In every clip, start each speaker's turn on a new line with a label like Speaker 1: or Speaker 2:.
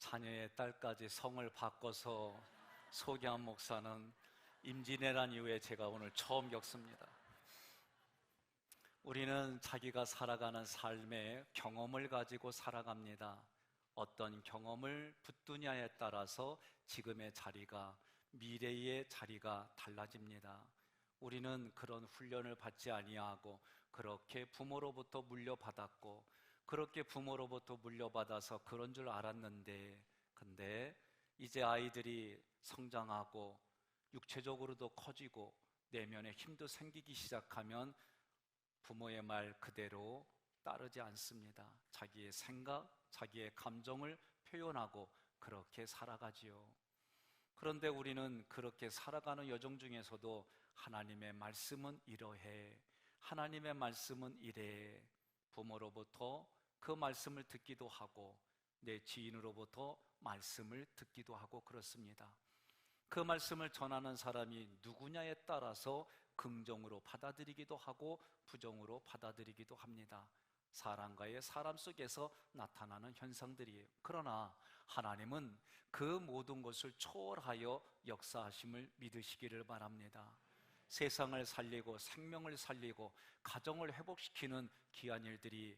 Speaker 1: 자녀의 딸까지 성을 바꿔서 소개한 목사는 임진왜란 이후에 제가 오늘 처음 겪습니다. 우리는 자기가 살아가는 삶의 경험을 가지고 살아갑니다. 어떤 경험을 붙드냐에 따라서 지금의 자리가, 미래의 자리가 달라집니다. 우리는 그런 훈련을 받지 아니하고 그렇게 부모로부터 물려받았고 그렇게 부모로부터 물려받아서 그런 줄 알았는데, 근데 이제 아이들이 성장하고 육체적으로도 커지고 내면에 힘도 생기기 시작하면 부모의 말 그대로 따르지 않습니다. 자기의 생각, 자기의 감정을 표현하고 그렇게 살아가지요. 그런데 우리는 그렇게 살아가는 여정 중에서도 하나님의 말씀은 이러해, 하나님의 말씀은 이래, 부모로부터 그 말씀을 듣기도 하고 내 지인으로부터 말씀을 듣기도 하고 그렇습니다. 그 말씀을 전하는 사람이 누구냐에 따라서 긍정으로 받아들이기도 하고 부정으로 받아들이기도 합니다. 사람과의 사람 속에서 나타나는 현상들이에요. 그러나 하나님은 그 모든 것을 초월하여 역사하심을 믿으시기를 바랍니다. 세상을 살리고 생명을 살리고 가정을 회복시키는 귀한 일들이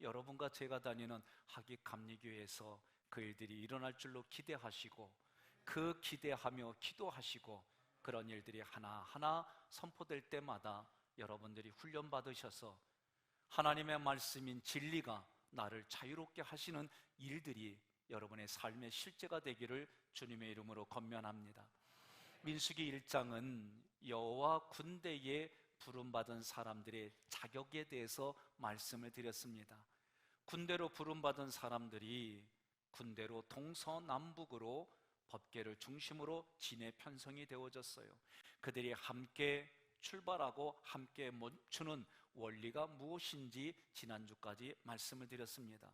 Speaker 1: 여러분과 제가 다니는 학익감리교회에서 그 일들이 일어날 줄로 기대하시고 그 기대하며 기도하시고 그런 일들이 하나하나 선포될 때마다 여러분들이 훈련받으셔서 하나님의 말씀인 진리가 나를 자유롭게 하시는 일들이 여러분의 삶의 실제가 되기를 주님의 이름으로 권면합니다. 민수기 1장은 여호와 군대에 부름받은 사람들의 자격에 대해서 말씀을 드렸습니다. 군대로 부름받은 사람들이 군대로 동서남북으로 법궤를 중심으로 진의 편성이 되어졌어요. 그들이 함께 출발하고 함께 멈추는 원리가 무엇인지 지난주까지 말씀을 드렸습니다.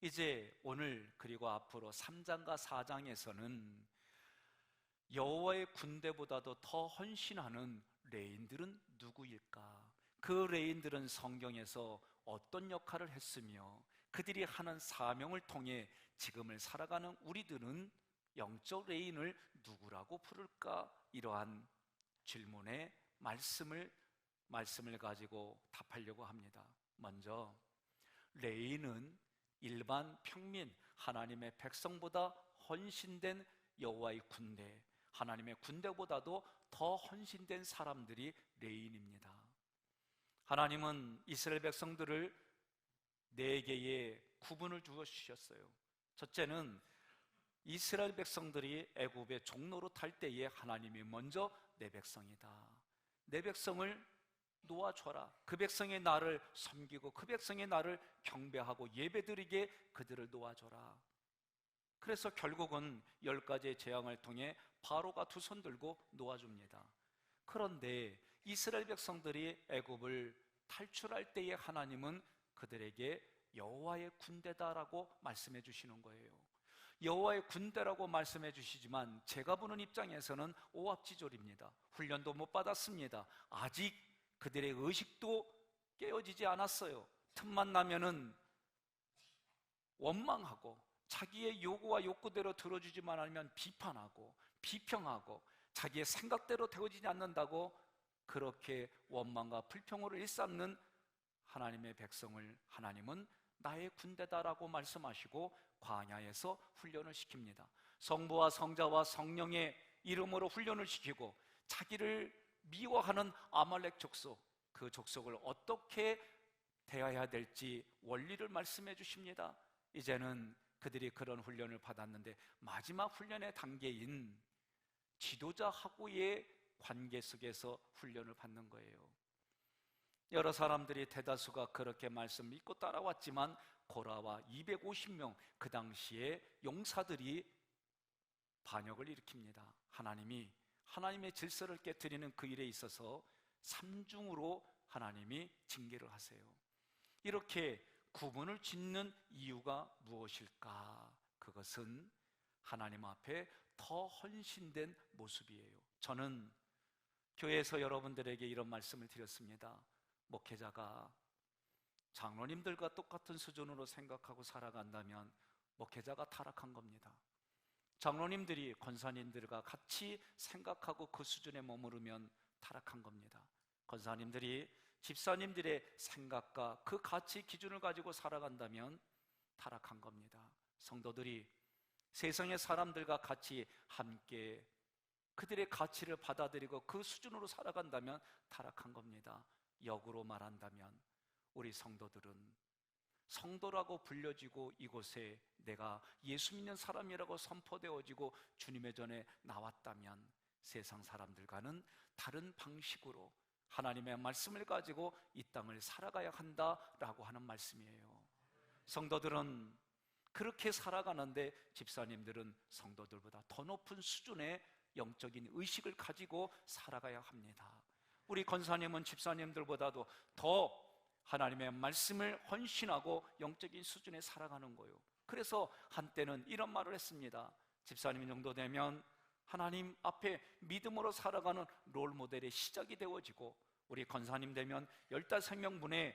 Speaker 1: 이제 오늘 그리고 앞으로 3장과 4장에서는 여호와의 군대보다도 더 헌신하는 레인들은 누구일까? 그 레인들은 성경에서 어떤 역할을 했으며 그들이 하는 사명을 통해 지금을 살아가는 우리들은 영적 레인을 누구라고 부를까? 이러한 질문에 말씀을 가지고 답하려고 합니다. 먼저 레인은 일반 평민, 하나님의 백성보다 헌신된 여호와의 군대, 하나님의 군대보다도 더 헌신된 사람들이 레인입니다. 하나님은 이스라엘 백성들을 4개의 구분을 주셨어요. 첫째는 이스라엘 백성들이 애굽의 종로로 탈 때에 하나님이 먼저 내 백성이다, 내 백성을 놓아줘라, 그 백성의 나를 섬기고 그 백성의 나를 경배하고 예배드리게 그들을 놓아줘라. 그래서 결국은 10가지의 재앙을 통해 바로가 두 손 들고 놓아줍니다. 그런데 이스라엘 백성들이 애굽을 탈출할 때에 하나님은 그들에게 여호와의 군대다라고 말씀해 주시는 거예요. 여호와의 군대라고 말씀해 주시지만 제가 보는 입장에서는 오합지졸입니다. 훈련도 못 받았습니다. 아직 그들의 의식도 깨어지지 않았어요. 틈만 나면은 원망하고 자기의 요구와 욕구대로 들어주지만 않으면 비판하고 비평하고 자기의 생각대로 되어지지 않는다고 그렇게 원망과 불평으로 일삼는 하나님의 백성을 하나님은 나의 군대다라고 말씀하시고 광야에서 훈련을 시킵니다. 성부와 성자와 성령의 이름으로 훈련을 시키고 자기를 미워하는 아말렉 족속, 그 족속을 어떻게 대해야 될지 원리를 말씀해 주십니다. 이제는 그들이 그런 훈련을 받았는데 마지막 훈련의 단계인 지도자하고의 관계 속에서 훈련을 받는 거예요. 여러 사람들이 대다수가 그렇게 말씀 믿고 따라왔지만 고라와 250명 그 당시에 용사들이 반역을 일으킵니다. 하나님의 질서를 깨트리는 그 일에 있어서 삼중으로 하나님이 징계를 하세요. 이렇게 구분을 짓는 이유가 무엇일까? 그것은 하나님 앞에 더 헌신된 모습이에요. 저는 교회에서 여러분들에게 이런 말씀을 드렸습니다. 목회자가 장로님들과 똑같은 수준으로 생각하고 살아간다면 목회자가 타락한 겁니다. 장로님들이 권사님들과 같이 생각하고 그 수준에 머무르면 타락한 겁니다. 권사님들이 집사님들의 생각과 그 가치 기준을 가지고 살아간다면 타락한 겁니다. 성도들이 세상의 사람들과 같이 함께 그들의 가치를 받아들이고 그 수준으로 살아간다면 타락한 겁니다. 역으로 말한다면 우리 성도들은 성도라고 불려지고 이곳에 내가 예수 믿는 사람이라고 선포되어지고 주님의 전에 나왔다면 세상 사람들과는 다른 방식으로 하나님의 말씀을 가지고 이 땅을 살아가야 한다라고 하는 말씀이에요. 성도들은 그렇게 살아가는데 집사님들은 성도들보다 더 높은 수준의 영적인 의식을 가지고 살아가야 합니다. 우리 권사님은 집사님들보다도 더 하나님의 말씀을 헌신하고 영적인 수준에 살아가는 거예요. 그래서 한때는 이런 말을 했습니다. 집사님 정도 되면 하나님 앞에 믿음으로 살아가는 롤모델의 시작이 되어지고, 우리 권사님 되면 15명분의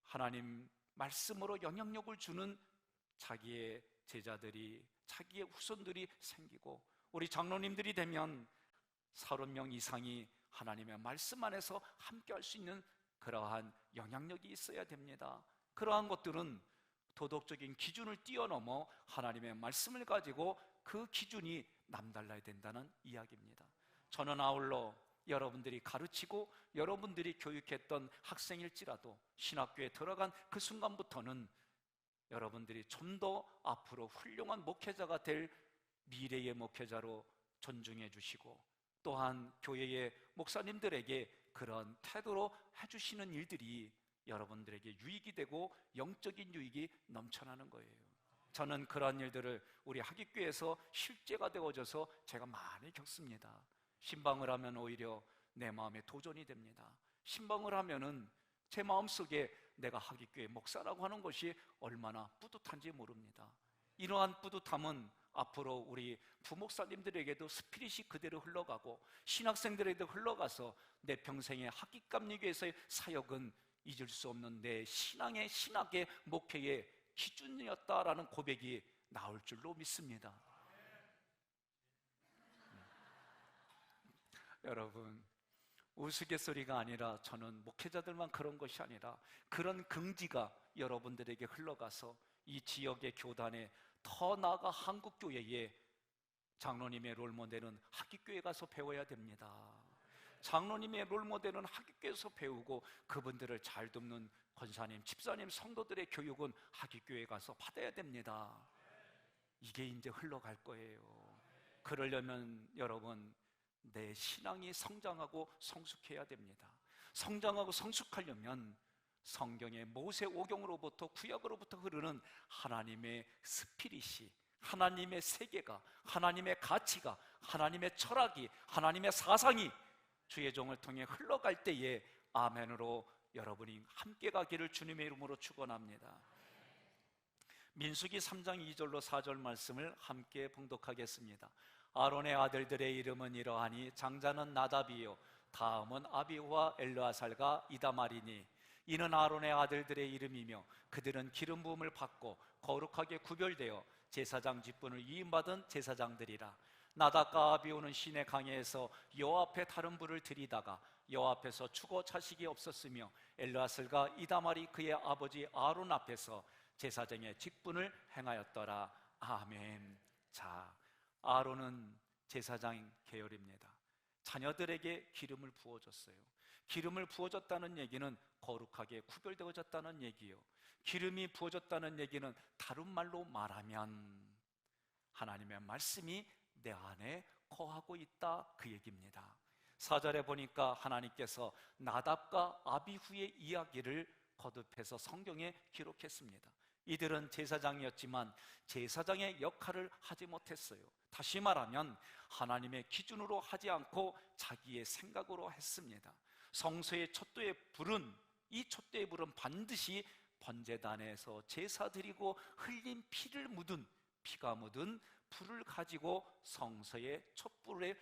Speaker 1: 하나님 말씀으로 영향력을 주는 자기의 제자들이, 자기의 후손들이 생기고, 우리 장로님들이 되면 30명 이상이 하나님의 말씀 안에서 함께 할 수 있는 그러한 영향력이 있어야 됩니다. 그러한 것들은 도덕적인 기준을 뛰어넘어 하나님의 말씀을 가지고 그 기준이 남달라야 된다는 이야기입니다. 저는 아울러 여러분들이 가르치고 여러분들이 교육했던 학생일지라도 신학교에 들어간 그 순간부터는 여러분들이 좀 더 앞으로 훌륭한 목회자가 될 미래의 목회자로 존중해 주시고, 또한 교회의 목사님들에게 그런 태도로 해주시는 일들이 여러분들에게 유익이 되고 영적인 유익이 넘쳐나는 거예요. 저는 그런 일들을 우리 하깃교회에서 실제가 되어져서 제가 많이 겪습니다. 신방을 하면 오히려 내 마음에 도전이 됩니다. 신방을 하면은 제 마음속에 내가 하깃교회 목사라고 하는 것이 얼마나 뿌듯한지 모릅니다. 이러한 뿌듯함은 앞으로 우리 부목사님들에게도 스피릿이 그대로 흘러가고 신학생들에게도 흘러가서 내 평생의 하깃감리교회에서의 사역은 잊을 수 없는 내 신학의 목회의 기준이었다라는 고백이 나올 줄로 믿습니다. 여러분, 우스갯소리가 아니라 저는 목회자들만 그런 것이 아니라 그런 긍지가 여러분들에게 흘러가서 이 지역의 교단에, 더 나아가 한국교회의 장로님의 롤모델은 하깃교회 가서 배워야 됩니다. 장로님의 롤모델은 하깃교회에서 배우고 그분들을 잘 돕는 권사님, 집사님, 성도들의 교육은 하깃교회 가서 받아야 됩니다. 이게 이제 흘러갈 거예요. 그러려면 여러분, 내 신앙이 성장하고 성숙해야 됩니다. 성장하고 성숙하려면 성경의 모세 오경으로부터, 구약으로부터 흐르는 하나님의 스피릿이, 하나님의 세계가, 하나님의 가치가, 하나님의 철학이, 하나님의 사상이 주의 종을 통해 흘러갈 때에 아멘으로 여러분이 함께 가기를 주님의 이름으로 축원합니다. 민수기 3장 2절로 4절 말씀을 함께 봉독하겠습니다. 아론의 아들들의 이름은 이러하니 장자는 나답이요 다음은 아비후와 엘르아살과 이다말이니 이는 아론의 아들들의 이름이며 그들은 기름 부음을 받고 거룩하게 구별되어 제사장 직분을 위임받은 제사장들이라. 나답과 아비후는 시내 강에서 여호와 앞에 다른 불을 들이다가 여호와 앞에서 죽어 자식이 없었으며 엘르아살과 이다말이 그의 아버지 아론 앞에서 제사장의 직분을 행하였더라. 아멘. 자, 아론은 제사장 계열입니다. 자녀들에게 기름을 부어줬어요. 기름을 부어줬다는 얘기는 거룩하게 구별되어졌다는 얘기예요. 기름이 부어졌다는 얘기는 다른 말로 말하면 하나님의 말씀이 내 안에 거하고 있다, 그 얘기입니다. 4절에 보니까 하나님께서 나답과 아비후의 이야기를 거듭해서 성경에 기록했습니다. 이들은 제사장이었지만 제사장의 역할을 하지 못했어요. 다시 말하면 하나님의 기준으로 하지 않고 자기의 생각으로 했습니다. 성소의 촛대의 불은, 이 촛대의 불은 반드시 번제단에서 제사 드리고 흘린 피가 묻은 불을 가지고 성소의 촛불에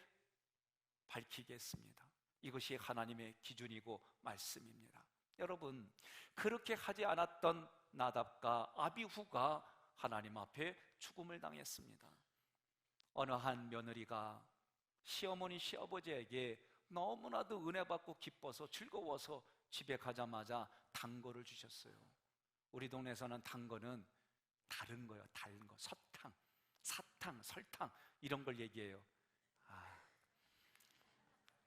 Speaker 1: 밝히게 했습니다. 이것이 하나님의 기준이고 말씀입니다. 여러분, 그렇게 하지 않았던 나답과 아비후가 하나님 앞에 죽음을 당했습니다. 어느 한 며느리가 시어머니 시아버지에게 너무나도 은혜 받고 기뻐서 즐거워서 집에 가자마자 단 거를 주셨어요. 우리 동네에서는 단 거는 다른 거요, 다른 거. 서탕, 사탕, 설탕 이런 걸 얘기해요.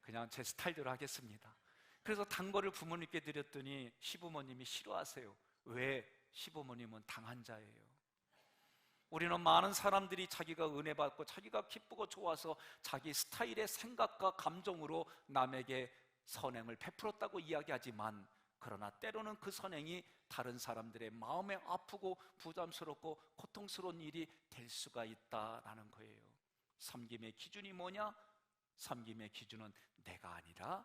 Speaker 1: 그냥 제 스타일대로 하겠습니다. 그래서 단 거를 부모님께 드렸더니 시부모님이 싫어하세요. 왜? 시부모님은 당한 자예요. 우리는 많은 사람들이 자기가 은혜 받고 자기가 기쁘고 좋아서 자기 스타일의 생각과 감정으로 남에게 선행을 베풀었다고 이야기하지만, 그러나 때로는 그 선행이 다른 사람들의 마음에 아프고 부담스럽고 고통스러운 일이 될 수가 있다라는 거예요. 섬김의 기준이 뭐냐? 섬김의 기준은 내가 아니라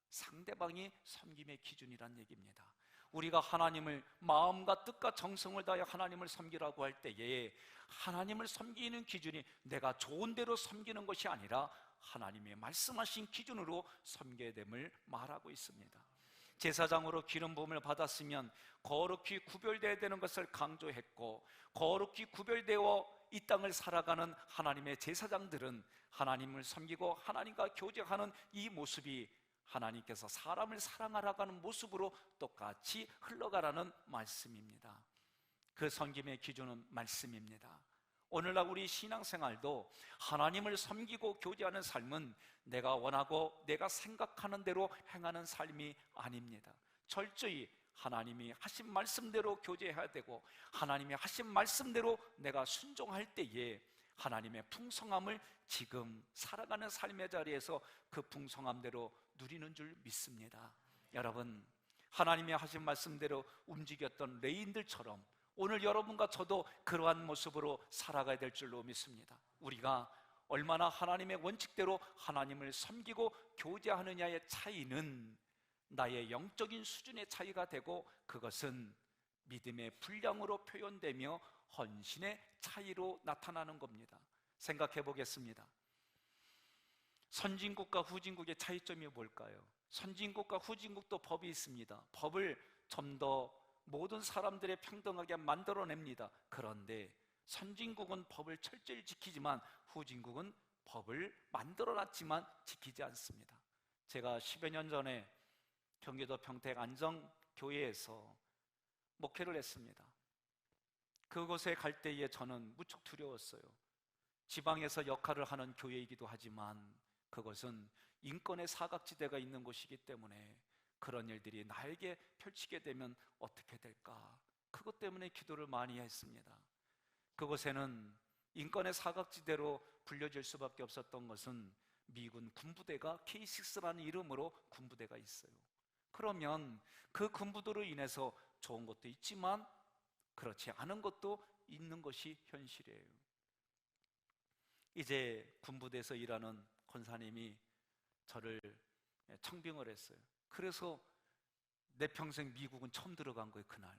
Speaker 1: 상대방이 섬김의 기준이란 얘기입니다. 우리가 하나님을 마음과 뜻과 정성을 다해 하나님을 섬기라고 할 때에 하나님을 섬기는 기준이 내가 좋은 대로 섬기는 것이 아니라 하나님의 말씀하신 기준으로 섬겨야 됨을 말하고 있습니다. 제사장으로 기름 부음을 받았으면 거룩히 구별되어야 되는 것을 강조했고, 거룩히 구별되어 이 땅을 살아가는 하나님의 제사장들은 하나님을 섬기고 하나님과 교제하는 이 모습이 하나님께서 사람을 사랑하라고 하는 모습으로 똑같이 흘러가라는 말씀입니다. 그 섬김의 기준은 말씀입니다. 오늘날 우리 신앙생활도 하나님을 섬기고 교제하는 삶은 내가 원하고 내가 생각하는 대로 행하는 삶이 아닙니다. 철저히 하나님이 하신 말씀대로 교제해야 되고, 하나님이 하신 말씀대로 내가 순종할 때에 하나님의 풍성함을 지금 살아가는 삶의 자리에서 그 풍성함대로 누리는 줄 믿습니다. 여러분, 하나님이 하신 말씀대로 움직였던 레인들처럼 오늘 여러분과 저도 그러한 모습으로 살아가야 될 줄로 믿습니다. 우리가 얼마나 하나님의 원칙대로 하나님을 섬기고 교제하느냐의 차이는 나의 영적인 수준의 차이가 되고, 그것은 믿음의 분량으로 표현되며 헌신의 차이로 나타나는 겁니다. 생각해 보겠습니다. 선진국과 후진국의 차이점이 뭘까요? 선진국과 후진국도 법이 있습니다. 법을 좀 더 모든 사람들의 평등하게 만들어냅니다. 그런데 선진국은 법을 철저히 지키지만 후진국은 법을 만들어놨지만 지키지 않습니다. 제가 10여 년 전에 경기도 평택 안정교회에서 목회를 했습니다. 그곳에 갈 때에 저는 무척 두려웠어요. 지방에서 역할을 하는 교회이기도 하지만 그것은 인권의 사각지대가 있는 곳이기 때문에 그런 일들이 나에게 펼치게 되면 어떻게 될까? 그것 때문에 기도를 많이 했습니다. 그곳에는 인권의 사각지대로 불려질 수밖에 없었던 것은 미군 군부대가 K6라는 이름으로 군부대가 있어요. 그러면 그 군부대로 인해서 좋은 것도 있지만 그렇지 않은 것도 있는 것이 현실이에요. 이제 군부대에서 일하는 권사님이 저를 청빙을 했어요. 그래서 내 평생 미국은 처음 들어간 거예요. 그날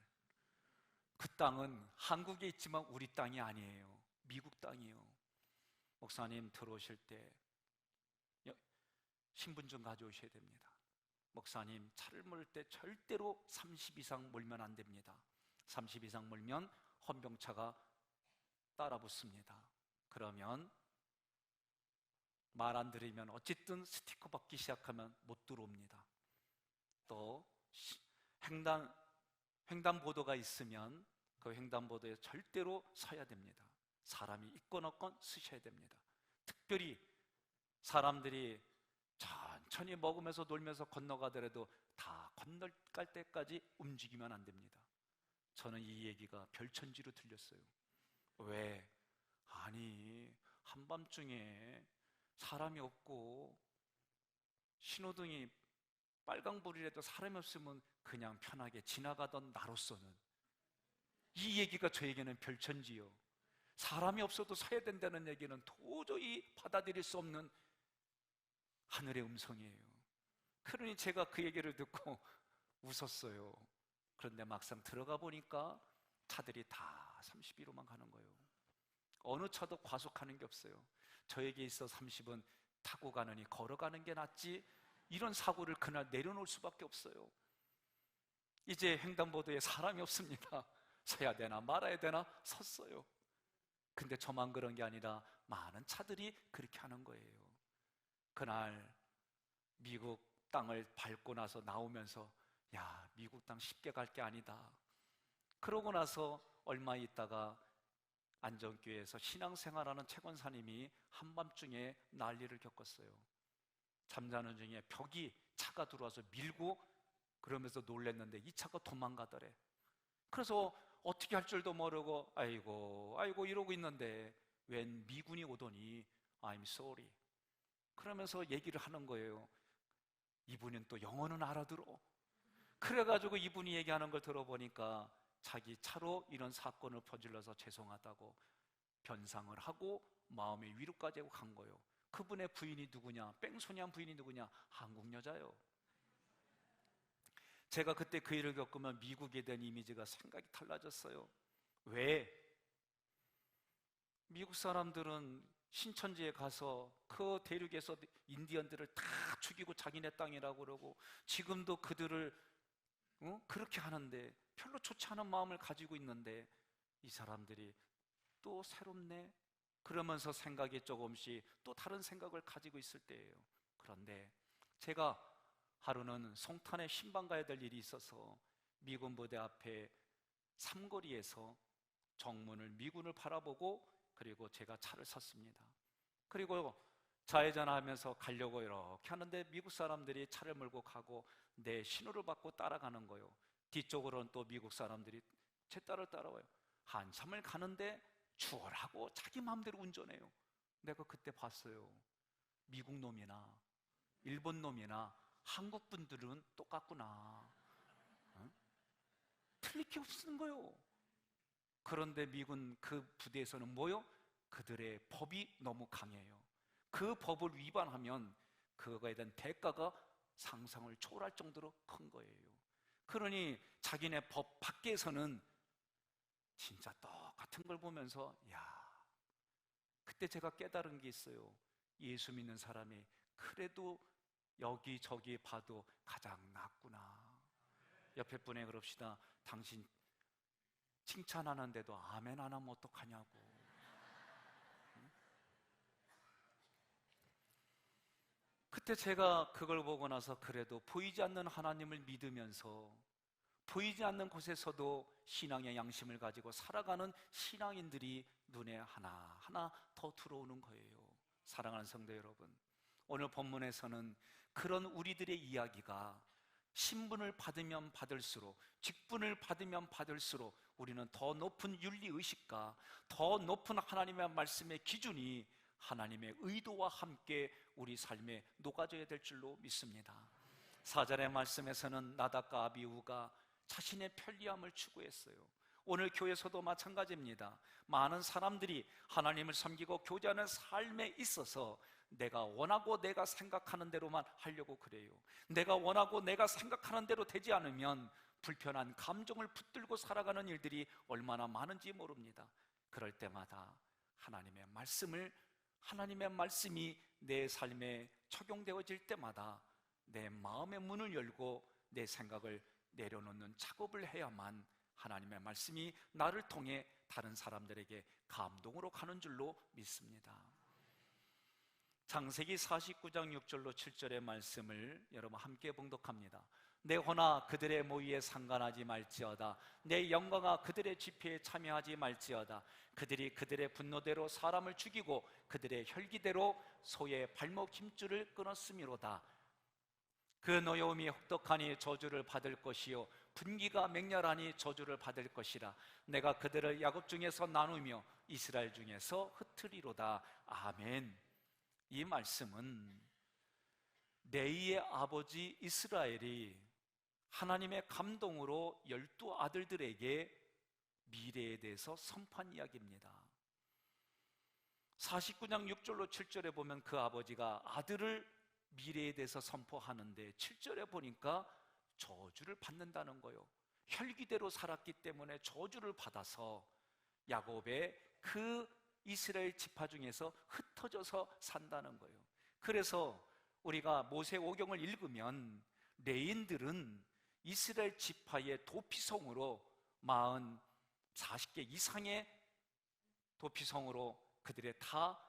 Speaker 1: 그 땅은 한국에 있지만 우리 땅이 아니에요. 미국 땅이에요. 목사님 들어오실 때 신분증 가져오셔야 됩니다. 목사님 차를 몰 때 절대로 30 이상 몰면 안 됩니다. 30 이상 몰면 헌병차가 따라 붙습니다. 그러면 말 안 들으면 어쨌든 스티커 받기 시작하면 못 들어옵니다. 또 횡단보도가 있으면 그 횡단보도에 절대로 서야 됩니다. 사람이 있건 없건 서셔야 됩니다. 특별히 사람들이 천천히 먹으면서 놀면서 건너가더라도 다 건너갈 때까지 움직이면 안 됩니다. 저는 이 얘기가 별천지로 들렸어요. 왜? 아니 한밤중에 사람이 없고 신호등이 빨강불이라도 사람이 없으면 그냥 편하게 지나가던 나로서는 이 얘기가 저에게는 별천지요. 사람이 없어도 서야 된다는 얘기는 도저히 받아들일 수 없는 하늘의 음성이에요. 그러니 제가 그 얘기를 듣고 웃었어요. 그런데 막상 들어가 보니까 차들이 다 32로만 가는 거예요. 어느 차도 과속하는 게 없어요. 저에게 있어 30은 타고 가느니 걸어가는 게 낫지, 이런 사고를 그날 내려놓을 수밖에 없어요. 이제 횡단보도에 사람이 없습니다. 서야 되나 말아야 되나 섰어요. 근데 저만 그런 게 아니라 많은 차들이 그렇게 하는 거예요. 그날 미국 땅을 밟고 나서 나오면서 야, 미국 땅 쉽게 갈 게 아니다. 그러고 나서 얼마 있다가 안전교회에서 신앙생활하는 최권사님이 한밤중에 난리를 겪었어요. 잠자는 중에 벽이 차가 들어와서 밀고 그러면서 놀랬는데 이 차가 도망가더래. 그래서 어떻게 할 줄도 모르고 아이고 아이고 이러고 있는데 웬 미군이 오더니 I'm sorry 그러면서 얘기를 하는 거예요. 이분은 또 영어는 알아들어. 그래가지고 이분이 얘기하는 걸 들어보니까 자기 차로 이런 사건을 저질러서 죄송하다고 변상을 하고 마음의 위로까지 하고 간 거예요. 그분의 부인이 누구냐? 뺑소니한 부인이 누구냐? 한국 여자요. 제가 그때 그 일을 겪으면 미국에 대한 이미지가 생각이 달라졌어요. 왜? 미국 사람들은 신천지에 가서 그 대륙에서 인디언들을 다 죽이고 자기네 땅이라고 그러고 지금도 그들을 그렇게 하는데 별로 좋지 않은 마음을 가지고 있는데 이 사람들이 또 새롭네? 그러면서 생각이 조금씩 또 다른 생각을 가지고 있을 때예요. 그런데 제가 하루는 송탄에 신방 가야 될 일이 있어서 미군 부대 앞에 삼거리에서 정문을 미군을 바라보고 그리고 제가 차를 섰습니다. 그리고 좌회전하면서 가려고 이렇게 하는데 미국 사람들이 차를 몰고 가고 내 신호를 받고 따라가는 거예요. 뒤쪽으로는 또 미국 사람들이 제 딸을 따라와요. 한참을 가는데 추월하고 자기 마음대로 운전해요. 내가 그때 봤어요. 미국 놈이나 일본 놈이나 한국 분들은 똑같구나. 응? 틀릴 게 없는 거예요. 그런데 미군 그 부대에서는 뭐요? 그들의 법이 너무 강해요. 그 법을 위반하면 그거에 대한 대가가 상상을 초월할 정도로 큰 거예요. 그러니 자기네 법 밖에서는 진짜 똑같은 걸 보면서 야, 그때 제가 깨달은 게 있어요. 예수 믿는 사람이 그래도 여기저기 봐도 가장 낫구나. 옆에 분에 그럽시다. 당신 칭찬하는데도 아멘 안 하면 어떡하냐고. 그때 제가 그걸 보고 나서 그래도 보이지 않는 하나님을 믿으면서 보이지 않는 곳에서도 신앙의 양심을 가지고 살아가는 신앙인들이 눈에 하나하나 더 들어오는 거예요. 사랑하는 성도 여러분, 오늘 본문에서는 그런 우리들의 이야기가 신분을 받으면 받을수록, 직분을 받으면 받을수록 우리는 더 높은 윤리의식과 더 높은 하나님의 말씀의 기준이 하나님의 의도와 함께 우리 삶에 녹아져야 될 줄로 믿습니다. 4절의 말씀에서는 나답과 아비후가 자신의 편리함을 추구했어요. 오늘 교회에서도 마찬가지입니다. 많은 사람들이 하나님을 섬기고 교제하는 삶에 있어서 내가 원하고 내가 생각하는 대로만 하려고 그래요. 내가 원하고 내가 생각하는 대로 되지 않으면 불편한 감정을 붙들고 살아가는 일들이 얼마나 많은지 모릅니다. 그럴 때마다 하나님의 말씀이 내 삶에 적용되어질 때마다 내 마음의 문을 열고 내 생각을 내려놓는 작업을 해야만 하나님의 말씀이 나를 통해 다른 사람들에게 감동으로 가는 줄로 믿습니다. 창세기 49장 6절로 7절의 말씀을 여러분 함께 봉독합니다. 내 혼아 그들의 모의에 상관하지 말지어다. 내 영광아 그들의 집회에 참여하지 말지어다. 그들이 그들의 분노대로 사람을 죽이고 그들의 혈기대로 소의 발목 힘줄을 끊었음이로다. 그 노여움이 혹독하니 저주를 받을 것이요 분기가 맹렬하니 저주를 받을 것이라. 내가 그들을 야곱 중에서 나누며 이스라엘 중에서 흩으리로다. 아멘. 이 말씀은 레이의 아버지 이스라엘이 하나님의 감동으로 12 아들들에게 미래에 대해서 선포한 이야기입니다. 49장 6절로 7절에 보면 그 아버지가 아들을 미래에 대해서 선포하는데 7절에 보니까 저주를 받는다는 거예요. 혈기대로 살았기 때문에 저주를 받아서 야곱의 그 이스라엘 지파 중에서 흩어져서 산다는 거예요. 그래서 우리가 모세오경을 읽으면 레인들은 이스라엘 지파의 도피성으로 40개 이상의 도피성으로 그들의 다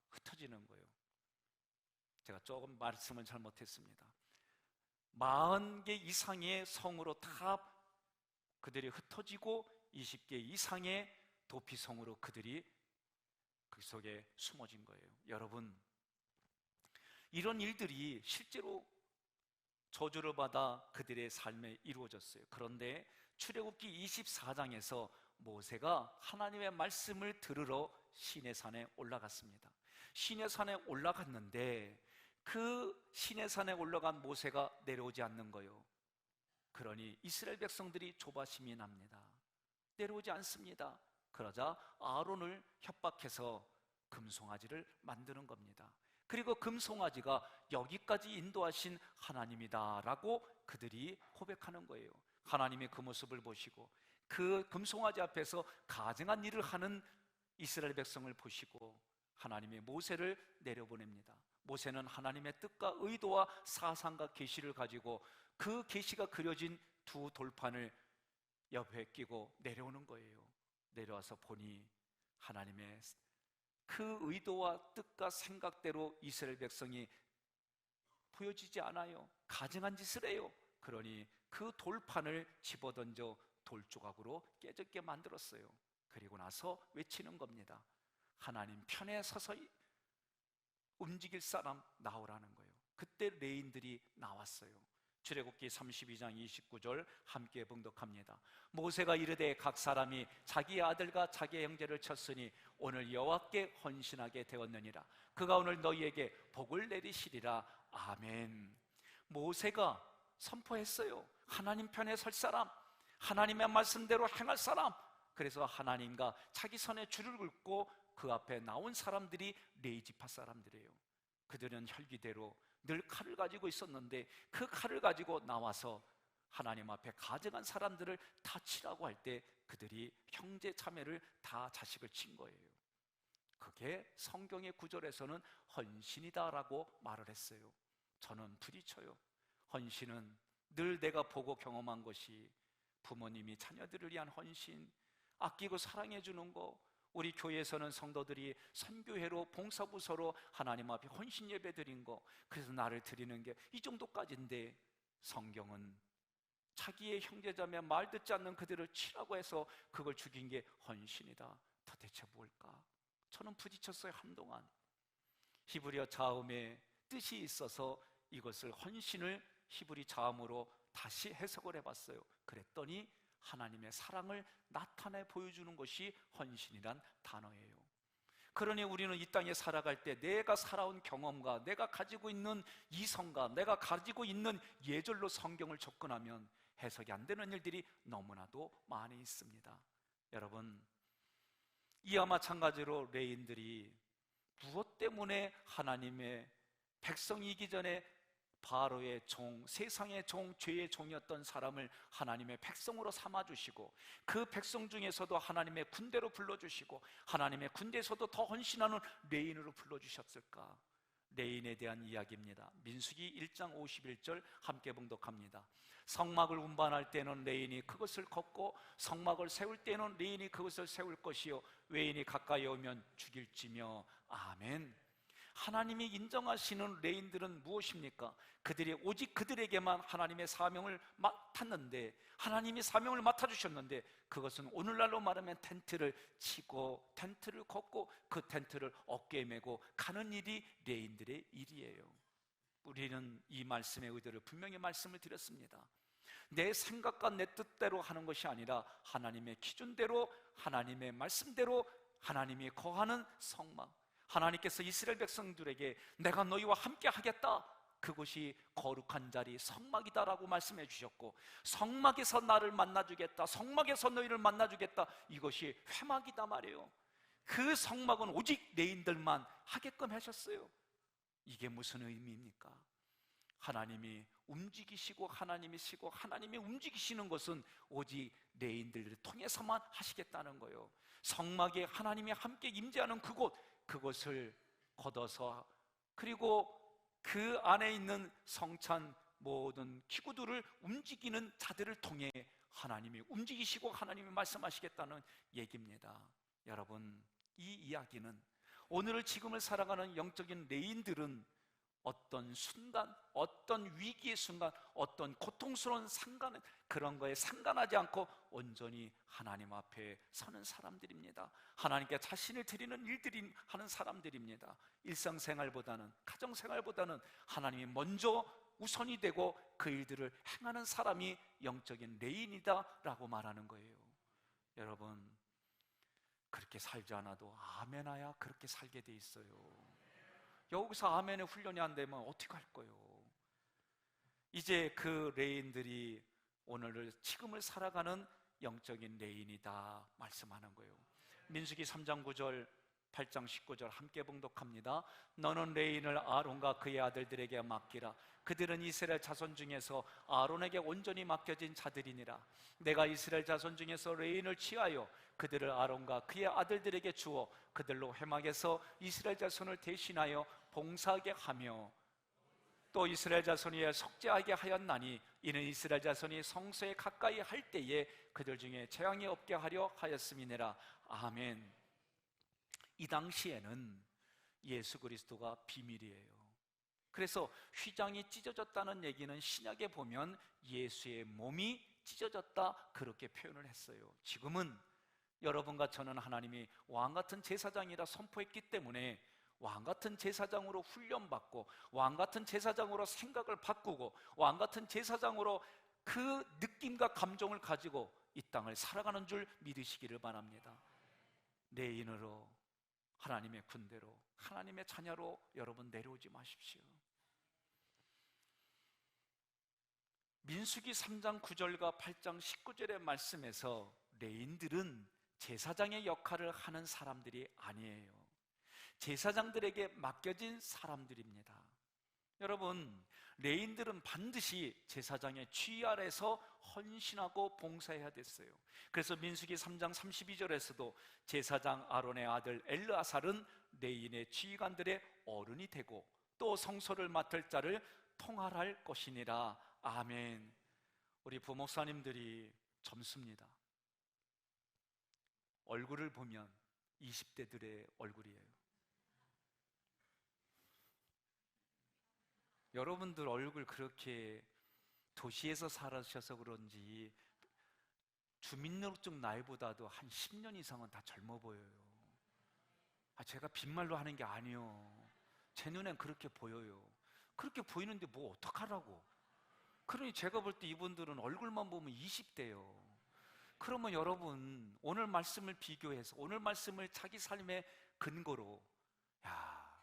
Speaker 1: 흩어지는 거예요. 제가 조금 말씀을 잘못했습니다. 40개 이상의 성으로 다 그들이 흩어지고 20개 이상의 도피성으로 그들이 그 속에 숨어진 거예요. 여러분, 이런 일들이 실제로 저주를 받아 그들의 삶에 이루어졌어요. 그런데 출애굽기 24장에서 모세가 하나님의 말씀을 들으러 시내산에 올라갔습니다. 시내산에 올라갔는데 그 시내산에 올라간 모세가 내려오지 않는 거예요. 그러니 이스라엘 백성들이 조바심이 납니다. 내려오지 않습니다. 그러자 아론을 협박해서 금송아지를 만드는 겁니다. 그리고 금송아지가 여기까지 인도하신 하나님이다 라고 그들이 고백하는 거예요. 하나님의 그 모습을 보시고 그 금송아지 앞에서 가증한 일을 하는 이스라엘 백성을 보시고 하나님의 모세를 내려보냅니다. 모세는 하나님의 뜻과 의도와 사상과 계시를 가지고 그 계시가 그려진 두 돌판을 옆에 끼고 내려오는 거예요. 내려와서 보니 하나님의 그 의도와 뜻과 생각대로 이스라엘 백성이 보여지지 않아요. 가증한 짓을 해요. 그러니 그 돌판을 집어던져 돌조각으로 깨졌게 만들었어요. 그리고 나서 외치는 겁니다. 하나님 편에 서서 움직일 사람 나오라는 거예요. 그때 레인들이 나왔어요. 출애굽기 32장 29절 함께 봉독합니다. 모세가 이르되 각 사람이 자기 아들과 자기 형제를 쳤으니 오늘 여호와께 헌신하게 되었느니라. 그가 오늘 너희에게 복을 내리시리라. 아멘. 모세가 선포했어요. 하나님 편에 설 사람, 하나님의 말씀대로 행할 사람. 그래서 하나님과 자기 선에 줄을 긋고 그 앞에 나온 사람들이 레위지파 사람들이에요. 그들은 혈기대로 늘 칼을 가지고 있었는데 그 칼을 가지고 나와서 하나님 앞에 가증한 사람들을 다 치라고 할 때 그들이 형제 자매를 다 자식을 친 거예요. 그게 성경의 구절에서는 헌신이다라고 말을 했어요. 저는 부딪혀요. 헌신은 늘 내가 보고 경험한 것이 부모님이 자녀들을 위한 헌신, 아끼고 사랑해 주는 거, 우리 교회에서는 성도들이 선교회로 봉사부서로 하나님 앞에 헌신 예배 드린 거, 그래서 나를 드리는 게 이 정도까지인데 성경은 자기의 형제자매 말 듣지 않는 그들을 치라고 해서 그걸 죽인 게 헌신이다. 도대체 뭘까? 저는 부딪혔어요. 한동안 히브리어 자음에 뜻이 있어서 이것을 헌신을 히브리 자음으로 다시 해석을 해봤어요. 그랬더니 하나님의 사랑을 나타내 보여주는 것이 헌신이란 단어예요. 그러니 우리는 이 땅에 살아갈 때 내가 살아온 경험과 내가 가지고 있는 이성과 내가 가지고 있는 예절로 성경을 접근하면 해석이 안 되는 일들이 너무나도 많이 있습니다. 여러분, 이와 마찬가지로 레인들이 무엇 때문에 하나님의 백성이기 전에 바로의 종, 세상의 종, 죄의 종이었던 사람을 하나님의 백성으로 삼아주시고 그 백성 중에서도 하나님의 군대로 불러주시고 하나님의 군대에서도 더 헌신하는 레인으로 불러주셨을까? 레인에 대한 이야기입니다. 민수기 1장 51절 함께 봉독합니다. 성막을 운반할 때는 레인이 그것을 걷고 성막을 세울 때는 레인이 그것을 세울 것이요 외인이 가까이 오면 죽일지며. 아멘. 하나님이 인정하시는 레인들은 무엇입니까? 그들이 오직 그들에게만 하나님의 사명을 맡았는데, 하나님이 사명을 맡아주셨는데 그것은 오늘날로 말하면 텐트를 치고 텐트를 걷고 그 텐트를 어깨에 메고 가는 일이 레인들의 일이에요. 우리는 이 말씀의 의도를 분명히 말씀을 드렸습니다. 내 생각과 내 뜻대로 하는 것이 아니라 하나님의 기준대로, 하나님의 말씀대로 하나님이 거하는 성막, 하나님께서 이스라엘 백성들에게 내가 너희와 함께 하겠다, 그것이 거룩한 자리 성막이다라고 말씀해 주셨고, 성막에서 나를 만나주겠다, 성막에서 너희를 만나주겠다, 이것이 회막이다 말이에요. 그 성막은 오직 레인들만 하게끔 하셨어요. 이게 무슨 의미입니까? 하나님이 움직이시고 하나님이시고 하나님이 움직이시는 것은 오직 레인들을 통해서만 하시겠다는 거예요. 성막에 하나님이 함께 임재하는 그곳, 그것을 걷어서, 그리고 그 안에 있는 성찬 모든 기구들을 움직이는 자들을 통해 하나님이 움직이시고 하나님이 말씀하시겠다는 얘기입니다. 여러분, 이 이야기는 오늘을 지금을 살아가는 영적인 레인들은 어떤 순간, 어떤 위기의 순간, 어떤 고통스러운 상관, 그런 거에 상관하지 않고 온전히 하나님 앞에 서는 사람들입니다. 하나님께 자신을 드리는 일들이 하는 사람들입니다. 일상생활보다는, 가정생활보다는 하나님이 먼저 우선이 되고 그 일들을 행하는 사람이 영적인 레인이다라고 말하는 거예요. 여러분, 그렇게 살지 않아도 아멘하야 그렇게 살게 돼 있어요. 여기서 아멘의 훈련이 안 되면 어떻게 할 거예요? 이제 그 레인들이 오늘을 지금을 살아가는 영적인 레인이다 말씀하는 거예요. 민수기 3장 9절 8장 19절 함께 봉독합니다. 너는 레인을 아론과 그의 아들들에게 맡기라. 그들은 이스라엘 자손 중에서 아론에게 온전히 맡겨진 자들이니라. 내가 이스라엘 자손 중에서 레인을 취하여 그들을 아론과 그의 아들들에게 주어 그들로 회막에서 이스라엘 자손을 대신하여 봉사하게 하며 또 이스라엘 자손이 속죄하게 하였나니 이는 이스라엘 자손이 성소에 가까이 할 때에 그들 중에 재앙이 없게 하려 하였음이니라. 아멘. 이 당시에는 예수 그리스도가 비밀이에요. 그래서 휘장이 찢어졌다는 얘기는 신약에 보면 예수의 몸이 찢어졌다 그렇게 표현을 했어요. 지금은 여러분과 저는 하나님이 왕같은 제사장이라 선포했기 때문에 왕같은 제사장으로 훈련받고 왕같은 제사장으로 생각을 바꾸고 왕같은 제사장으로 그 느낌과 감정을 가지고 이 땅을 살아가는 줄 믿으시기를 바랍니다. 레인으로, 하나님의 군대로, 하나님의 자녀로 여러분 내려오지 마십시오. 민수기 3장 9절과 8장 19절의 말씀에서 레인들은 제사장의 역할을 하는 사람들이 아니에요. 제사장들에게 맡겨진 사람들입니다. 여러분, 레인들은 반드시 제사장의 지휘 아래서 헌신하고 봉사해야 됐어요. 그래서 민수기 3장 32절에서도 제사장 아론의 아들 엘르아살은 레인의 지휘관들의 어른이 되고 또 성소를 맡을 자를 통할할 것이니라. 아멘. 우리 부목사님들이 젊습니다. 얼굴을 보면 20대들의 얼굴이에요. 여러분들 얼굴 그렇게 도시에서 살아셔서 그런지 주민등록증 나이보다도 한 10년 이상은 다 젊어 보여요. 제가 빈말로 하는 게 아니에요. 제 눈엔 그렇게 보여요. 그렇게 보이는데 뭐 어떡하라고. 그러니 제가 볼 때 이분들은 얼굴만 보면 20대예요. 그러면 여러분, 오늘 말씀을 비교해서 오늘 말씀을 자기 삶의 근거로, 야,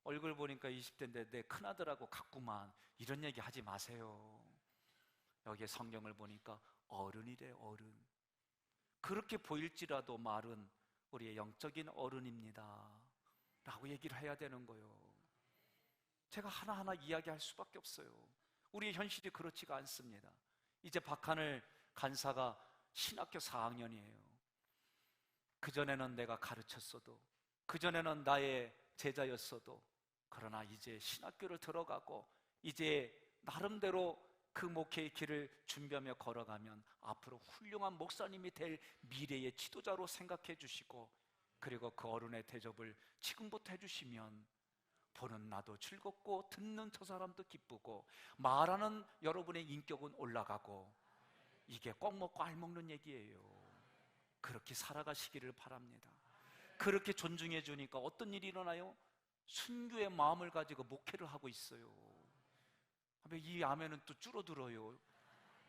Speaker 1: 얼굴 보니까 20대인데 내 큰아들하고 같구만, 이런 얘기 하지 마세요. 여기에 성경을 보니까 어른이래, 어른. 그렇게 보일지라도 말은 우리의 영적인 어른입니다 라고 얘기를 해야 되는 거예요. 제가 하나하나 이야기할 수밖에 없어요. 우리의 현실이 그렇지가 않습니다. 이제 박하늘 간사가 신학교 4학년이에요. 그전에는 내가 가르쳤어도, 그전에는 나의 제자였어도, 그러나 이제 신학교를 들어가고 이제 나름대로 그 목회의 길을 준비하며 걸어가면 앞으로 훌륭한 목사님이 될 미래의 지도자로 생각해 주시고, 그리고 그 어른의 대접을 지금부터 해주시면 보는 나도 즐겁고 듣는 저 사람도 기쁘고 말하는 여러분의 인격은 올라가고, 이게 꼭 먹고 알 먹는 얘기예요. 그렇게 살아가시기를 바랍니다. 그렇게 존중해 주니까 어떤 일이 일어나요? 순교의 마음을 가지고 목회를 하고 있어요. 이 아멘은 또 줄어들어요.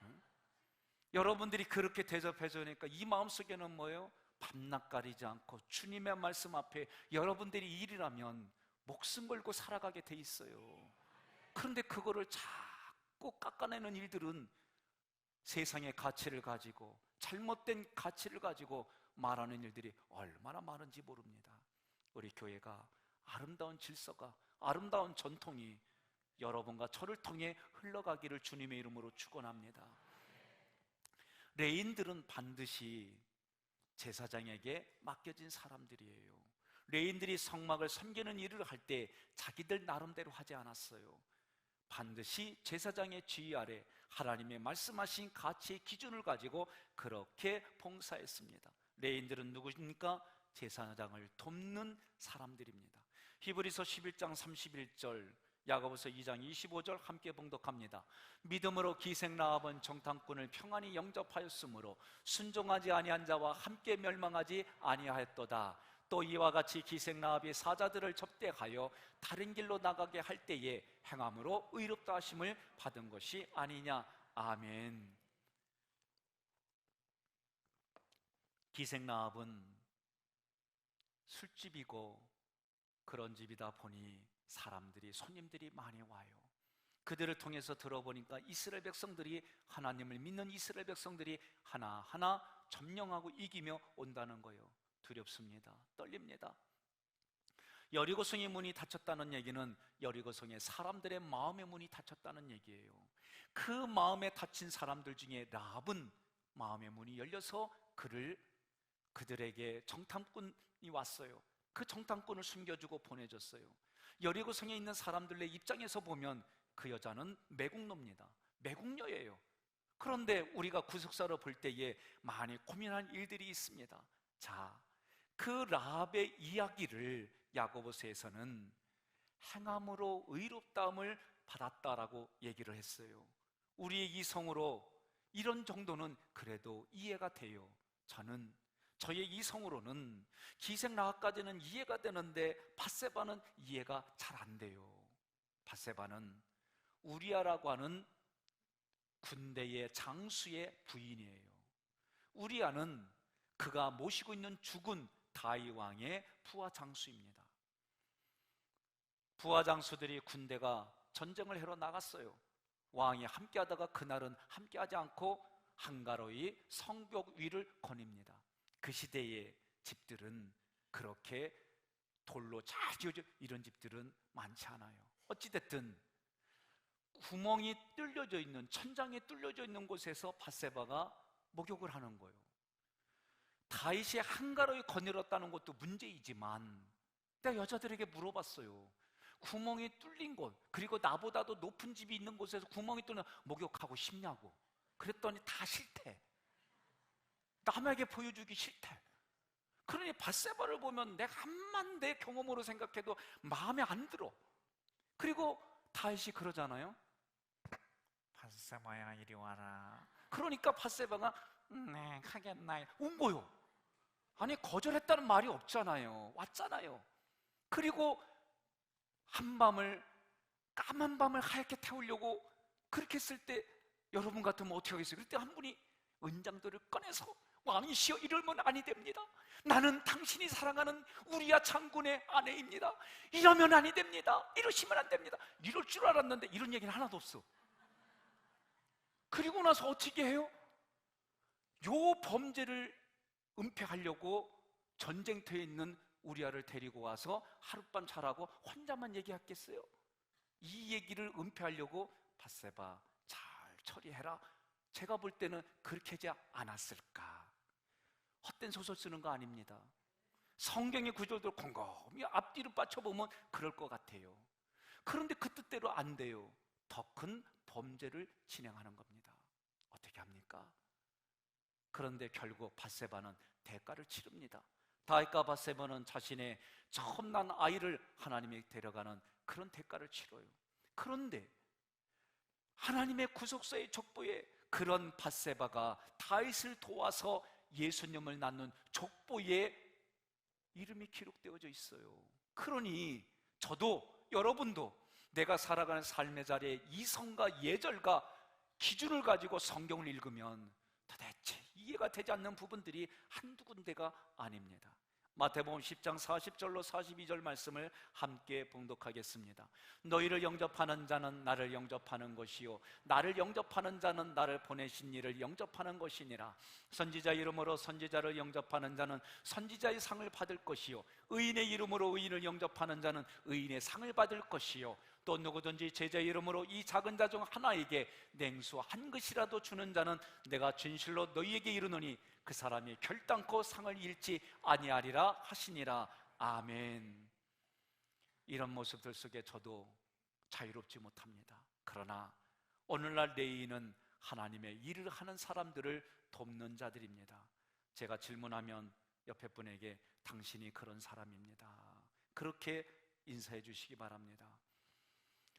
Speaker 1: 응? 여러분들이 그렇게 대접해 주니까 이 마음속에는 뭐예요? 밤낮 가리지 않고 주님의 말씀 앞에 여러분들이 일이라면 목숨 걸고 살아가게 돼 있어요. 그런데 그거를 자꾸 깎아내는 일들은 세상의 가치를 가지고, 잘못된 가치를 가지고 말하는 일들이 얼마나 많은지 모릅니다. 우리 교회가 아름다운 질서가, 아름다운 전통이 여러분과 저를 통해 흘러가기를 주님의 이름으로 축원합니다. 레인들은 반드시 제사장에게 맡겨진 사람들이에요. 레인들이 성막을 섬기는 일을 할 때 자기들 나름대로 하지 않았어요. 반드시 제사장의 지휘 아래 하나님의 말씀하신 가치의 기준을 가지고 그렇게 봉사했습니다. 레인들은 누구입니까? 제사장을 돕는 사람들입니다. 히브리서 11장 31절, 야고보서 2장 25절 함께 봉독합니다. 믿음으로 기생 라합은 정탐꾼을 평안히 영접하였으므로 순종하지 아니한 자와 함께 멸망하지 아니하였도다. 또 이와 같이 기생 라합이 사자들을 접대하여 다른 길로 나가게 할 때에 행함으로 의롭다 하심을 받은 것이 아니냐. 아멘. 기생 라합은 술집이고 그런 집이다 보니 사람들이, 손님들이 많이 와요. 그들을 통해서 들어보니까 이스라엘 백성들이, 하나님을 믿는 이스라엘 백성들이 하나하나 점령하고 이기며 온다는 거예요. 두렵습니다. 떨립니다. 여리고성의 문이 닫혔다는 얘기는 여리고성의 사람들의 마음의 문이 닫혔다는 얘기예요. 그 마음에 닫힌 사람들 중에 라합은 마음의 문이 열려서 그들에게 정탐꾼이 왔어요. 그 정탐꾼을 숨겨주고 보내줬어요. 여리고성에 있는 사람들의 입장에서 보면 그 여자는 매국노입니다. 매국녀예요. 그런데 우리가 구속사로 볼 때에 많이 고민한 일들이 있습니다. 자, 그 라합의 이야기를 야고보서에서는 행함으로 의롭다함을 받았다라고 얘기를 했어요. 우리의 이성으로 이런 정도는 그래도 이해가 돼요. 저의 이성으로는 기생 라합까지는 이해가 되는데 밧세바는 이해가 잘 안 돼요. 밧세바는 우리아라고 하는 군대의 장수의 부인이에요. 우리아는 그가 모시고 있는 죽은 다윗 왕의 부하 장수입니다. 부하 장수들이 군대가 전쟁을 하러 나갔어요. 왕이 함께하다가 그날은 함께하지 않고 한가로이 성벽 위를 거닙니다. 그 시대의 집들은 그렇게 돌로 잘 지어져, 이런 집들은 많지 않아요. 어찌됐든 구멍이 뚫려져 있는, 천장이 뚫려져 있는 곳에서 밧세바가 목욕을 하는 거예요. 다윗이 한가로이 거닐었다는 것도 문제이지만 내가 여자들에게 물어봤어요. 구멍이 뚫린 곳, 그리고 나보다도 높은 집이 있는 곳에서 구멍이 뚫려 목욕하고 싶냐고. 그랬더니 다 싫대. 남에게 보여주기 싫대. 그러니 밧세바를 보면 내가 암만 내 경험으로 생각해도 마음에 안 들어. 그리고 다윗이 그러잖아요. 밧세바야 이리 와라. 그러니까 밧세바가 네 가겠나요? 온 거요. 아니 거절했다는 말이 없잖아요. 왔잖아요. 그리고 한밤을, 까만 밤을 하얗게 태우려고 그렇게 했을 때 여러분 같으면 어떻게 하겠어요? 그때 한 분이 은장도를 꺼내서 왕이시여 이러면 아니 됩니다. 나는 당신이 사랑하는 우리야 장군의 아내입니다. 이러면 아니 됩니다. 이러시면 안 됩니다. 이럴 줄 알았는데 이런 얘기는 하나도 없어. 그리고 나서 어떻게 해요? 요 범죄를 은폐하려고 전쟁터에 있는 우리아를 데리고 와서 하룻밤 자라고 혼자만 얘기했겠어요? 이 얘기를 은폐하려고 밧세바 잘 처리해라. 제가 볼 때는 그렇게 하지 않았을까? 헛된 소설 쓰는 거 아닙니다. 성경의 구절들 곰곰이 앞뒤로 빠쳐보면 그럴 것 같아요. 그런데 그 뜻대로 안 돼요. 더 큰 범죄를 진행하는 겁니다. 어떻게 합니까? 그런데 결국 밧세바는 대가를 치릅니다. 다윗과 밧세바는 자신의 처음 난 아이를 하나님이 데려가는 그런 대가를 치러요. 그런데 하나님의 구속사의 족보에 그런 밧세바가 다윗을 도와서 예수님을 낳는 족보에 이름이 기록되어져 있어요. 그러니 저도, 여러분도 내가 살아가는 삶의 자리에 이성과 예절과 기준을 가지고 성경을 읽으면 도대체 이해가 되지 않는 부분들이 한두 군데가 아닙니다. 마태복음 10장 40절로 42절 말씀을 함께 봉독하겠습니다. 너희를 영접하는 자는 나를 영접하는 것이요 나를 영접하는 자는 나를 보내신 이를 영접하는 것이니라. 선지자 이름으로 선지자를 영접하는 자는 선지자의 상을 받을 것이요 의인의 이름으로 의인을 영접하는 자는 의인의 상을 받을 것이요 또 누구든지 제자 이름으로 이 작은 자 중 하나에게 냉수 한 그릇이라도 주는 자는 내가 진실로 너희에게 이르노니 그 사람이 결단코 상을 잃지 아니하리라 하시니라. 아멘. 이런 모습들 속에 저도 자유롭지 못합니다. 그러나 오늘날 레위인은 하나님의 일을 하는 사람들을 돕는 자들입니다. 제가 질문하면 옆에 분에게 당신이 그런 사람입니다, 그렇게 인사해 주시기 바랍니다.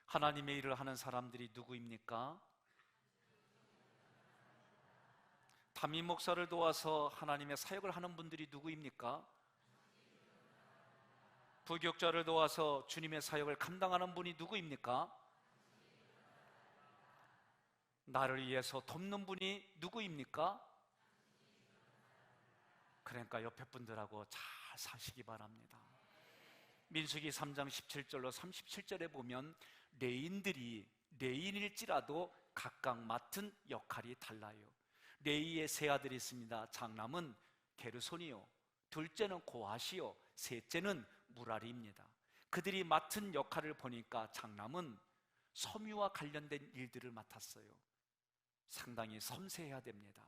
Speaker 1: 하나님의 일을 하는 사람들이 누구입니까? 담임 목사를 도와서 하나님의 사역을 하는 분들이 누구입니까? 부교육자를 도와서 주님의 사역을 감당하는 분이 누구입니까? 나를 위해서 돕는 분이 누구입니까? 그러니까 옆에 분들하고 잘 사시기 바랍니다. 민수기 3장 17절로 37절에 보면 레인일지라도 각각 맡은 역할이 달라요. 레이의 세 아들이 있습니다. 장남은 게르손이요, 둘째는 고핫이요, 셋째는 무라리입니다. 그들이 맡은 역할을 보니까 장남은 섬유와 관련된 일들을 맡았어요. 상당히 섬세해야 됩니다.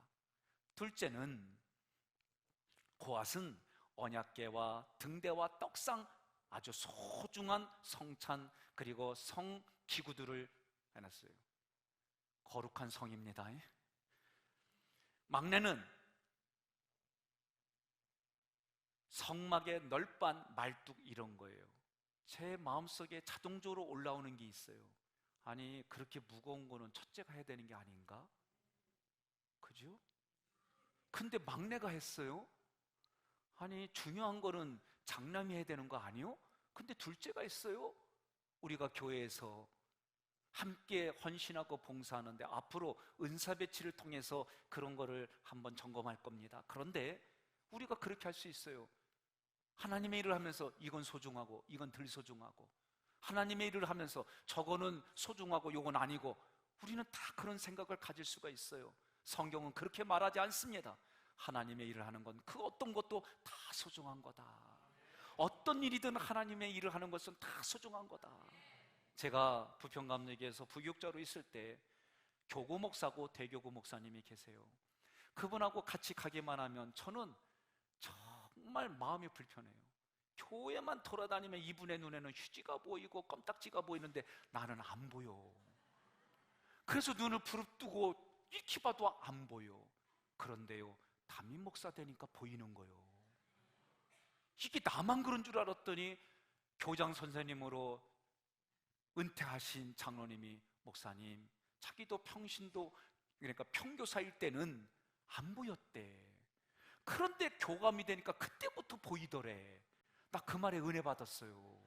Speaker 1: 둘째는 고핫은 언약궤와 등대와 떡상, 아주 소중한 성찬 그리고 성기구들을 해놨어요. 거룩한 성입니다. 막내는 성막의 널빤 말뚝 이런 거예요. 제 마음속에 자동적으로 올라오는 게 있어요. 아니, 그렇게 무거운 거는 첫째가 해야 되는 게 아닌가? 그죠? 근데 막내가 했어요? 아니, 중요한 거는 장남이 해야 되는 거 아니요? 근데 둘째가 했어요? 우리가 교회에서 함께 헌신하고 봉사하는데 앞으로 은사 배치를 통해서 그런 거를 한번 점검할 겁니다. 그런데 우리가 그렇게 할 수 있어요. 하나님의 일을 하면서 이건 소중하고 이건 덜 소중하고, 하나님의 일을 하면서 저거는 소중하고 요건 아니고, 우리는 다 그런 생각을 가질 수가 있어요. 성경은 그렇게 말하지 않습니다. 하나님의 일을 하는 건 그 어떤 것도 다 소중한 거다. 어떤 일이든 하나님의 일을 하는 것은 다 소중한 거다. 제가 부평감리교에서 부교육자로 있을 때 교구 목사고 대교구 목사님이 계세요. 그분하고 같이 가기만 하면 저는 정말 마음이 불편해요. 교회만 돌아다니면 이분의 눈에는 휴지가 보이고 껌딱지가 보이는데 나는 안 보여. 그래서 눈을 부릅뜨고 이렇게 봐도 안 보여. 그런데요, 담임 목사 되니까 보이는 거예요. 이게 나만 그런 줄 알았더니 교장 선생님으로 은퇴하신 장로님이, 목사님, 자기도 평신도, 그러니까 평교사일 때는 안 보였대. 그런데 교감이 되니까 그때부터 보이더래. 나 그 말에 은혜 받았어요.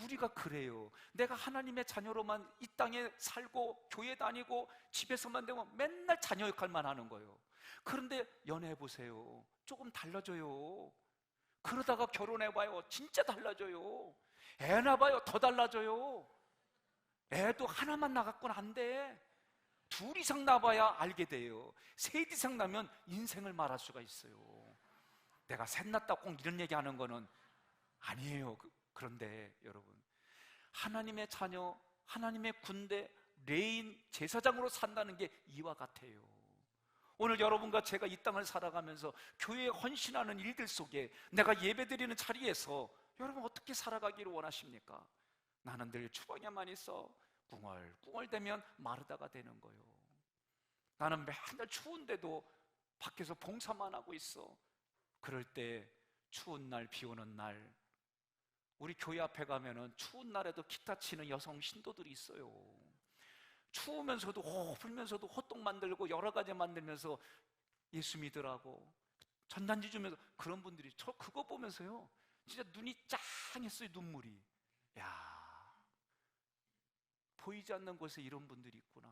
Speaker 1: 우리가 그래요. 내가 하나님의 자녀로만 이 땅에 살고 교회 다니고 집에서만 되면 맨날 자녀 역할만 하는 거예요. 그런데 연애해보세요. 조금 달라져요. 그러다가 결혼해봐요. 진짜 달라져요. 애 낳아봐요. 더 달라져요. 애도 하나만 낳았구나 안 돼. 둘 이상 낳아봐야 알게 돼요. 셋 이상 낳으면 인생을 말할 수가 있어요. 내가 셋 낳았다 꼭 이런 얘기하는 거는 아니에요. 그런데 여러분, 하나님의 자녀, 하나님의 군대, 레인, 제사장으로 산다는 게 이와 같아요. 오늘 여러분과 제가 이 땅을 살아가면서 교회에 헌신하는 일들 속에 내가 예배드리는 자리에서 여러분 어떻게 살아가기를 원하십니까? 나는 늘 주방에만 있어. 꿍얼꿍얼대면 마르다가 되는 거예요. 나는 맨날 추운데도 밖에서 봉사만 하고 있어. 그럴 때 추운 날, 비 오는 날, 우리 교회 앞에 가면은 추운 날에도 기타 치는 여성 신도들이 있어요. 추우면서도 불면서도 호떡 만들고 여러 가지 만들면서 예수 믿으라고 전단지 주면서, 그런 분들이, 저 그거 보면서요 진짜 눈이 짱했어요. 눈물이. 야, 보이지 않는 곳에 이런 분들이 있구나.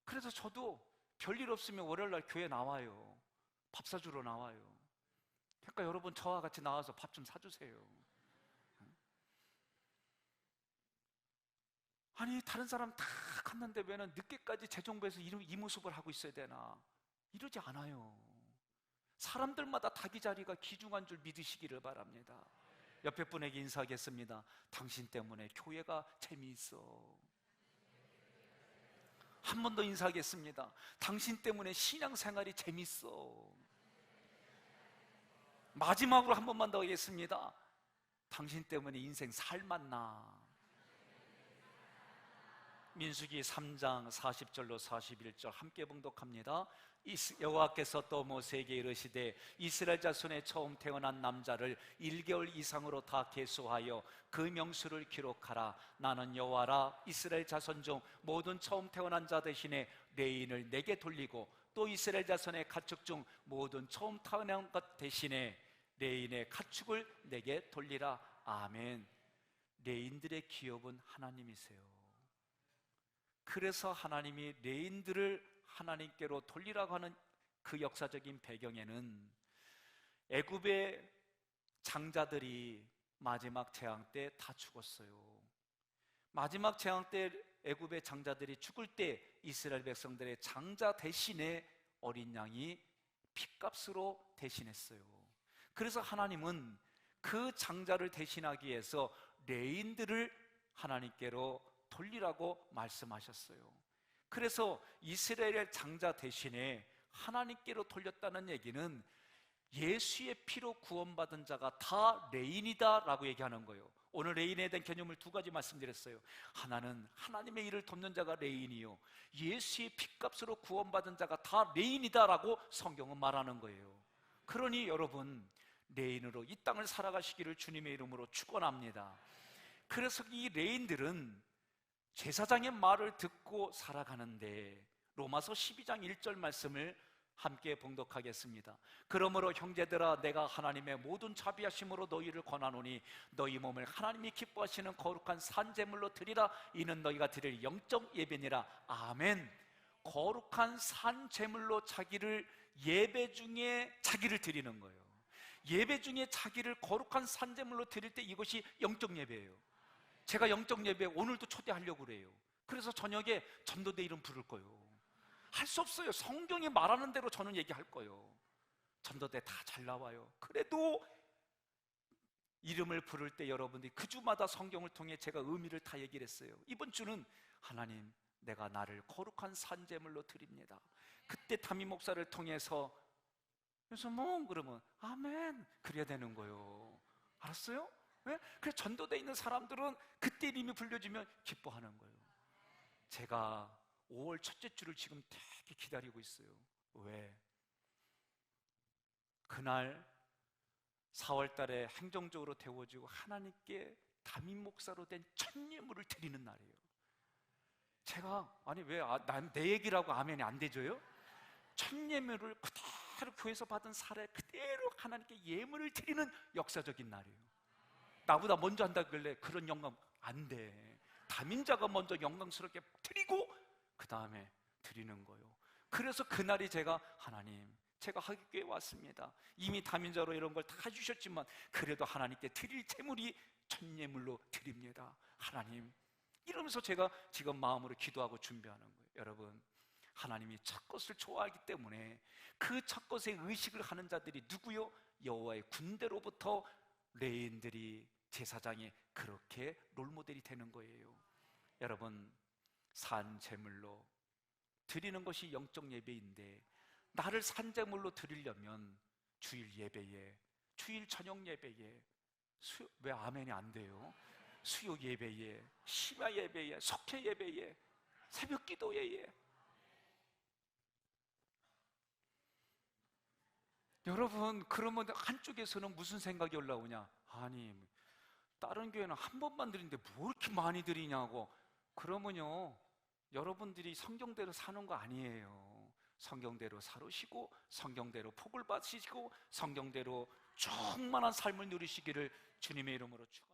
Speaker 1: 그래서 저도 별일 없으면 월요일날 교회 나와요. 밥 사주러 나와요. 그러니까 여러분, 저와 같이 나와서 밥 좀 사주세요. 아니, 다른 사람 다 갔는데 왜는 늦게까지 재정부에서 이 모습을 하고 있어야 되나? 이러지 않아요. 사람들마다 자기 자리가 귀중한 줄 믿으시기를 바랍니다. 옆에 분에게 인사하겠습니다. 당신 때문에 교회가 재미있어. 한 번 더 인사하겠습니다. 당신 때문에 신앙생활이 재밌어. 마지막으로 한 번만 더 하겠습니다. 당신 때문에 인생 살맛나. 민수기 3장 40절로 41절 함께 봉독합니다. 여호와께서 또 모세에게 이르시되 이스라엘 자손의 처음 태어난 남자를 1개월 이상으로 다 계수하여 그 명수를 기록하라. 나는 여호와라. 이스라엘 자손 중 모든 처음 태어난 자 대신에 레인을 내게 돌리고 또 이스라엘 자손의 가축 중 모든 처음 태어난 것 대신에 레인의 가축을 내게 돌리라. 아멘. 레인들의 기업은 하나님이세요. 그래서 하나님이 레인들을 하나님께로 돌리라고 하는 그 역사적인 배경에는 애굽의 장자들이 마지막 재앙 때 다 죽었어요. 마지막 재앙 때 애굽의 장자들이 죽을 때 이스라엘 백성들의 장자 대신에 어린 양이 핏값으로 대신했어요. 그래서 하나님은 그 장자를 대신하기 위해서 레인들을 하나님께로 돌리라고 말씀하셨어요. 그래서 이스라엘의 장자 대신에 하나님께로 돌렸다는 얘기는 예수의 피로 구원받은 자가 다 레인이다 라고 얘기하는 거예요. 오늘 레인에 대한 개념을 두 가지 말씀드렸어요. 하나는 하나님의 일을 돕는 자가 레인이요, 예수의 핏값으로 구원받은 자가 다 레인이다 라고 성경은 말하는 거예요. 그러니 여러분, 레인으로 이 땅을 살아가시기를 주님의 이름으로 축원합니다. 그래서 이 레인들은 제사장의 말을 듣고 살아가는데, 로마서 12장 1절 말씀을 함께 봉독하겠습니다. 그러므로 형제들아, 내가 하나님의 모든 자비하심으로 너희를 권하노니 너희 몸을 하나님이 기뻐하시는 거룩한 산제물로 드리라. 이는 너희가 드릴 영적 예배니라. 아멘. 거룩한 산제물로 자기를, 예배 중에 자기를 드리는 거예요. 예배 중에 자기를 거룩한 산제물로 드릴 때 이것이 영적 예배예요. 제가 영적 예배 오늘도 초대하려고 그래요. 그래서 저녁에 전도대 이름 부를 거예요. 할 수 없어요. 성경이 말하는 대로 저는 얘기할 거예요. 전도대 다 잘 나와요. 그래도 이름을 부를 때 여러분들이 그 주마다 성경을 통해 제가 의미를 다 얘기를 했어요. 이번 주는 하나님, 내가 나를 거룩한 산제물로 드립니다. 그때 담임 목사를 통해서, 그래서 그러면 아멘 그래야 되는 거예요. 알았어요? 왜? 그래서 전도돼 있는 사람들은 그때 이름이 불려지면 기뻐하는 거예요. 제가 5월 첫째 주를 지금 되게 기다리고 있어요. 왜? 그날 4월 달에 행정적으로 데워지고 하나님께 담임 목사로 된 첫 예물을 드리는 날이에요. 제가 아니 왜 내 얘기라고 아멘이 안 되죠요? 첫 예물을 그대로 교회에서 받은 사례 그대로 하나님께 예물을 드리는 역사적인 날이에요. 나보다 먼저 한다길래 그런 영광 안 돼. 담임자가 먼저 영광스럽게 드리고 그 다음에 드리는 거예요. 그래서 그날이 제가, 하나님, 제가 하객교회에 왔습니다. 이미 담임자로 이런 걸 다 주셨지만 그래도 하나님께 드릴 제물이 첫 예물로 드립니다. 하나님, 이러면서 제가 지금 마음으로 기도하고 준비하는 거예요. 여러분, 하나님이 첫 것을 좋아하기 때문에 그 첫 것의 의식을 하는 자들이 누구요? 여호와의 군대로부터 레인들이, 제사장이 그렇게 롤모델이 되는 거예요. 여러분, 산제물로 드리는 것이 영적 예배인데, 나를 산제물로 드리려면 주일 예배에, 주일 저녁 예배에, 왜 아멘이 안 돼요? 수요 예배에, 심야 예배에, 석회 예배에, 새벽 기도회에. 여러분, 그러면 한쪽에서는 무슨 생각이 올라오냐? 아니, 다른 교회는 한 번만 드리는데 뭐 이렇게 많이 드리냐고. 그러면요, 여러분들이 성경대로 사는 거 아니에요. 성경대로 살으시고 성경대로 복을 받으시고 성경대로 충만한 삶을 누리시기를 주님의 이름으로 축원합니다.